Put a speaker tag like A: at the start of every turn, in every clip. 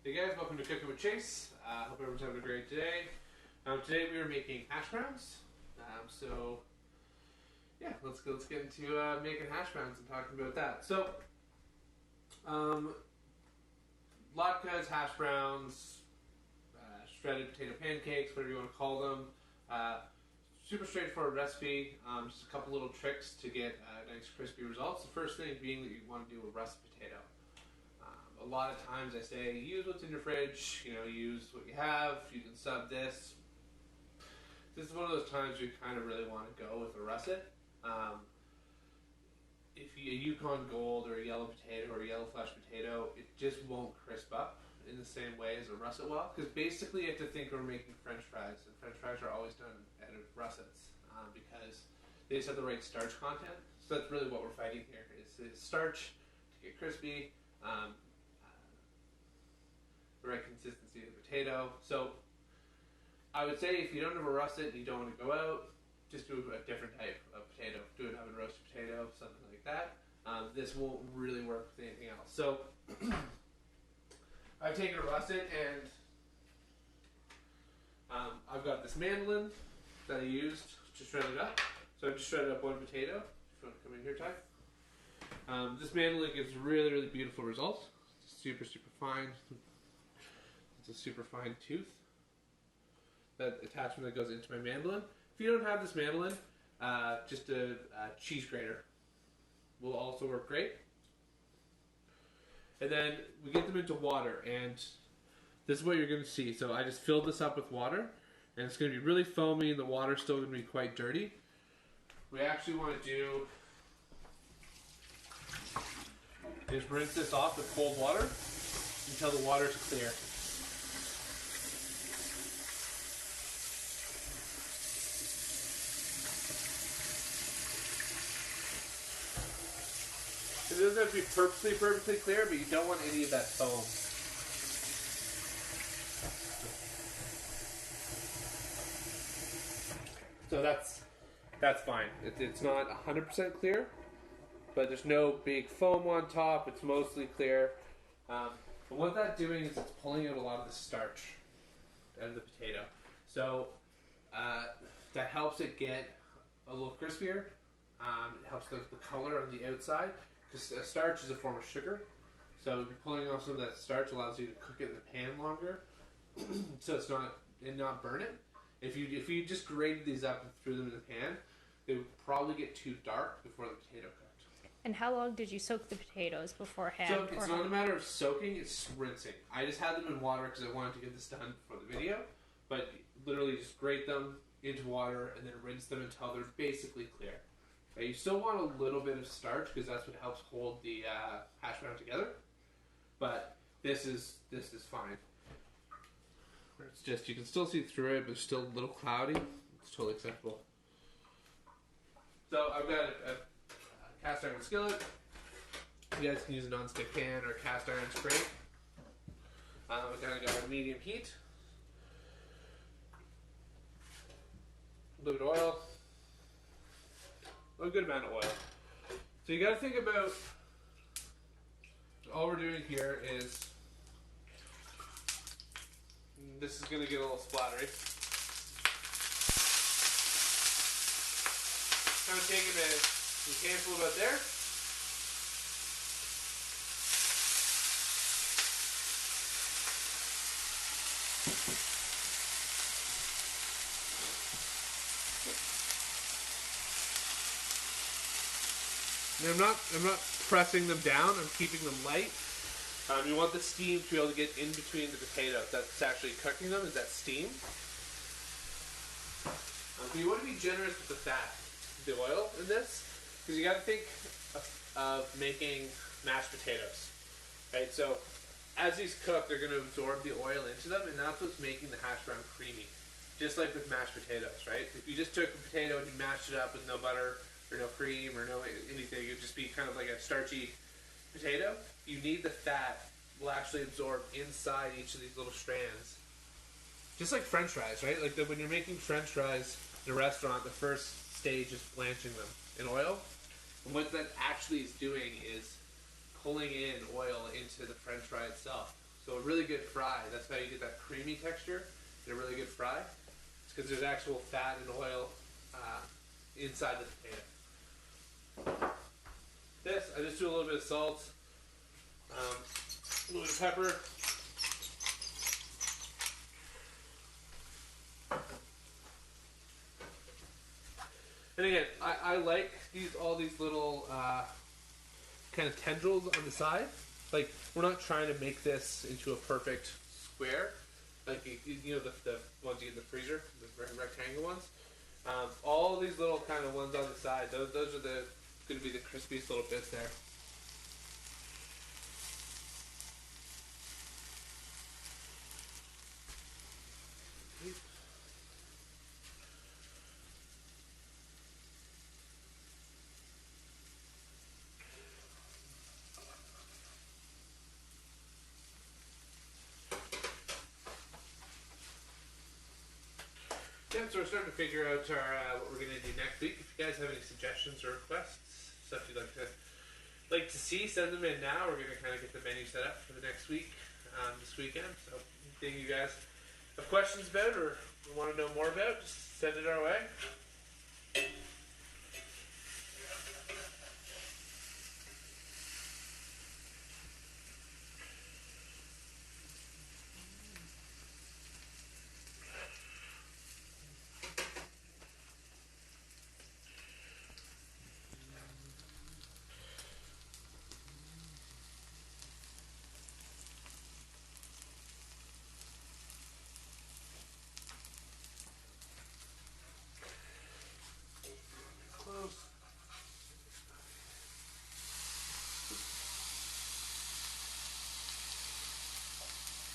A: Hey guys, welcome to Cooking with Chase. Hope everyone's having a great day. Today we are making hash browns. So yeah, let's get into making hash browns and talking about that. So latkes, hash browns, shredded potato pancakes, whatever you want to call them. Super straightforward recipe. Just a couple little tricks to get nice crispy results. The first thing being that you want to do a russet potato. A lot of times I say use what's in your fridge, use what you have, you can sub this. This is one of those times you kind of really want to go with a russet. If a Yukon Gold or a yellow potato or a yellow flesh potato, it just won't crisp up in the same way as a russet will. Because basically you have to think we're making French fries, and French fries are always done out of russets because they just have the right starch content. So that's really what we're fighting here, is starch to get crispy. The right consistency of the potato. So I would say if you don't have a russet and you don't want to go out, just do a different type of potato. Do an oven roasted potato, something like that. This won't really work with anything else. So I've taken a russet and I've got this mandolin that I used to shred it up. So I just shredded up one potato. If you want to come in here, Ty. This mandolin gives really, really beautiful results. It's super, super fine. It's a super fine tooth. That attachment that goes into my mandolin. If you don't have this mandolin, just a cheese grater will also work great. And then we get them into water, and this is what you're going to see. So I just filled this up with water, and it's going to be really foamy, and the water's still going to be quite dirty. What we actually want to do is rinse this off with cold water until the water's clear. It doesn't have to be perfectly clear, but you don't want any of that foam. So that's fine. It's not 100% clear, but there's no big foam on top. It's mostly clear. And what that's doing is it's pulling out a lot of the starch out of the potato. So that helps it get a little crispier. It helps the color on the outside. Because starch is a form of sugar, so pulling off some of that starch allows you to cook it in the pan longer, so it's not burn it. If you just grated these up and threw them in the pan, they would probably get too dark before the potato cooked.
B: And how long did you soak the potatoes beforehand?
A: So it's not a matter of soaking; it's rinsing. I just had them in water because I wanted to get this done for the video, but literally just grate them into water and then rinse them until they're basically clear. You still want a little bit of starch because that's what helps hold the hash brown together. But this is fine. It's just, you can still see through it, but it's still a little cloudy. It's totally acceptable. So I've got a cast iron skillet. You guys can use a non-stick pan or cast iron great. I've kind of got a medium heat. A little bit of oil. A good amount of oil. So you got to think about, all we're doing here is, this is going to get a little splattery. Kind of taking a handful about there. And I'm not pressing them down. I'm keeping them light. You want the steam to be able to get in between the potatoes. That's actually cooking them, is that steam. So you want to be generous with the fat, the oil in this, because you got to think of making mashed potatoes, right? So as these cook, they're going to absorb the oil into them, and that's what's making the hash brown creamy. Just like with mashed potatoes, right? If you just took a potato and you mashed it up with no butter or no cream or no anything, it would just be kind of like a starchy potato. You need the fat will actually absorb inside each of these little strands. Just like French fries, right? Like when you're making French fries in a restaurant, the first stage is blanching them in oil. And what that actually is doing is pulling in oil into the French fry itself. So a really good fry, that's how you get that creamy texture in a really good fry. It's because there's actual fat and oil inside the potato. This, I just do a little bit of salt, a little bit of pepper. And again, I like all these little kind of tendrils on the side. Like, we're not trying to make this into a perfect square. Like, you know, the ones you get in the freezer, the rectangle ones. All these little kind of ones on the side, those are going to be the crispiest little bits there. Yeah, so we're starting to figure out our what we're going to do next week. If you guys have any suggestions or requests, stuff you'd like to see, send them in now. We're going to kind of get the menu set up for the next week, this weekend. So anything you guys have questions about or want to know more about, just send it our way. Close.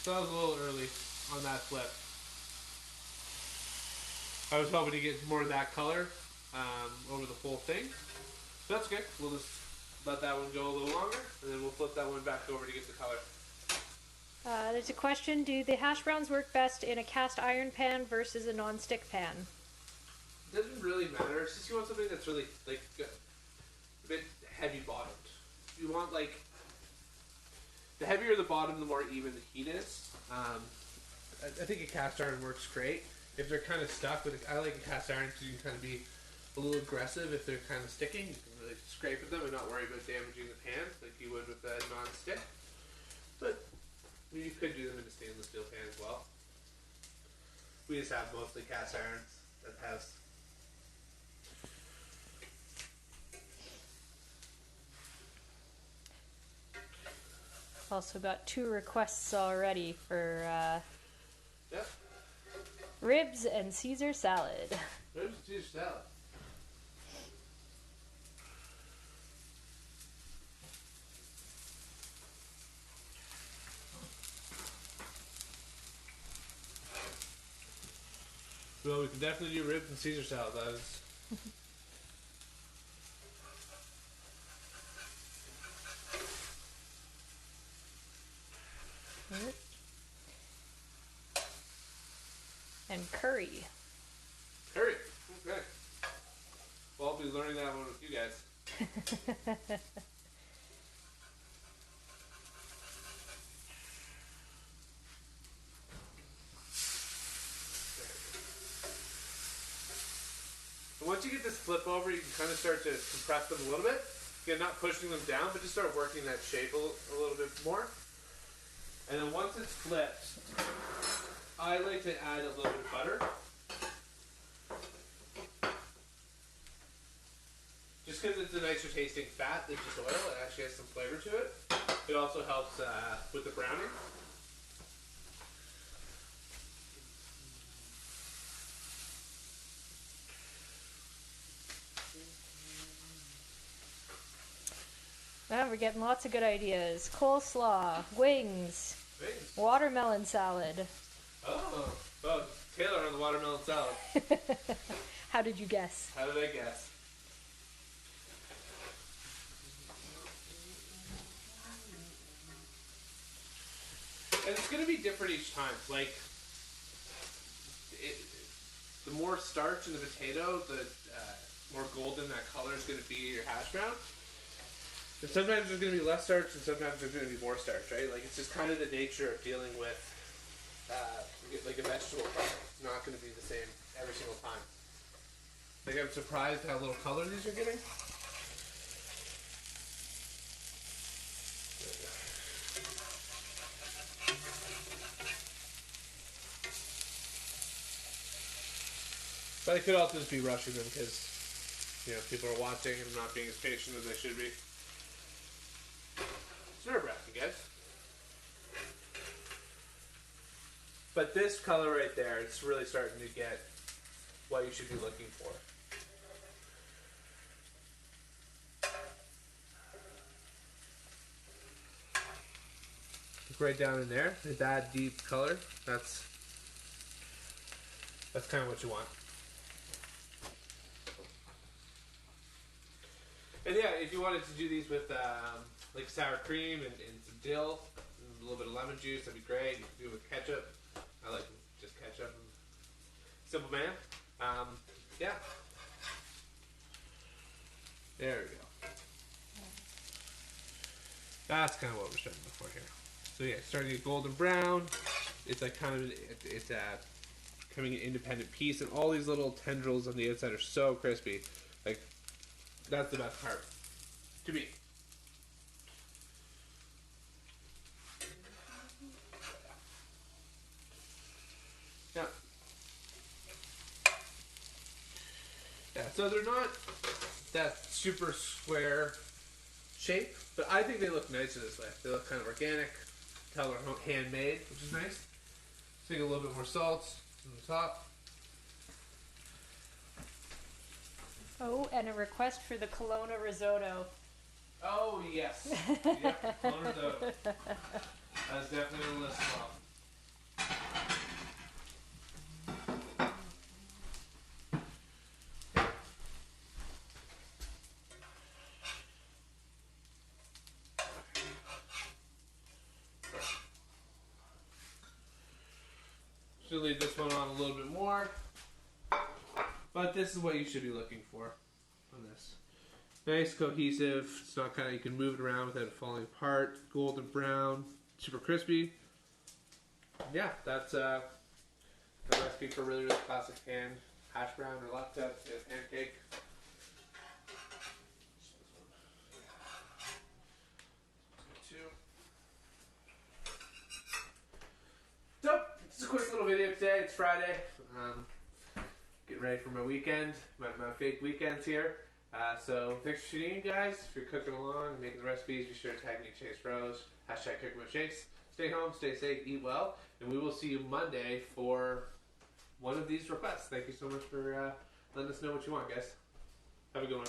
A: So I was a little early on that flip. I was hoping to get more of that color over the whole thing. So that's good. We'll just let that one go a little longer, and then we'll flip that one back over to get the color.
B: There's a question: do the hash browns work best in a cast iron pan versus a non-stick pan?
A: It doesn't really matter. It's just you want something that's really like a bit heavy bottomed. You want like the heavier the bottom, the more even the heat is. I think a cast iron works great. If they're kind of stuck, but I like a cast iron because you can kind of be a little aggressive if they're kind of sticking. You can really scrape at them and not worry about damaging the pan like you would with a non-stick. But I mean, you could do them in a stainless steel pan as well. We just have mostly cast irons that has.
B: Also got 2 requests already for
A: Yep.
B: ribs and Caesar salad.
A: Ribs and Caesar salad. Well, we can definitely do ribs and Caesar salad. That is.
B: And curry.
A: Curry. Okay. Well, I'll be learning that one with you guys. And once you get this flip over, you can kind of start to compress them a little bit. Again, not pushing them down, but just start working that shape a little bit more. And then once it's flipped, I like to add a little bit of butter. Just because it's a nicer tasting fat than just oil, it actually has some flavor to it. It also helps with the browning.
B: Well, we're getting lots of good ideas. Coleslaw, wings, watermelon salad.
A: Oh, Taylor on the watermelon salad.
B: How did you guess?
A: How did I guess? And it's going to be different each time. Like, the more starch in the potato, the more golden that color is going to be in your hash brown. And sometimes there's going to be less starch, and sometimes there's going to be more starch, right? Like, it's just kind of the nature of dealing with, like a vegetable product. It's not going to be the same every single time. Like, I'm surprised how little color these are getting. But I could also just be rushing them because, you know, people are watching and not being as patient as they should be. It's nerve-wracking, guys. But this color right there, it's really starting to get what you should be looking for. Look right down in there, that deep color, that's kind of what you want. And yeah, if you wanted to do these with like sour cream and some dill, and a little bit of lemon juice, that'd be great. You can do it with ketchup. I like just ketchup. Simple man. Yeah. There we go. That's kind of what we're starting before here. So yeah, starting to get golden brown. It's like kind of it's becoming an independent piece, and all these little tendrils on the outside are so crispy. Like, that's the best part to me. Yeah. Yeah, so they're not that super square shape, but I think they look nicer this way. They look kind of organic. Tell they're handmade, which is nice. Take a little bit more salt on the top.
B: Oh, and a request for the Kelowna risotto.
A: Oh, yes. Yep, Kelowna risotto. That's definitely on the list as well. Should leave this one on a little bit more, but this is what you should be looking for on this. Nice, cohesive. It's not kind of, you can move it around without it falling apart. Golden brown, super crispy. Yeah, that's a recipe for really, really classic pan hash brown or lacta pancake. So, it's a quick little video today. It's Friday. Getting ready for my weekend, my fake weekends here. So, thanks for tuning in, guys. If you're cooking along and making the recipes, be sure to tag me at Chase Bros. Hashtag cooking with Chase. Stay home, stay safe, eat well, and we will see you Monday for one of these requests. Thank you so much for letting us know what you want, guys. Have a good one.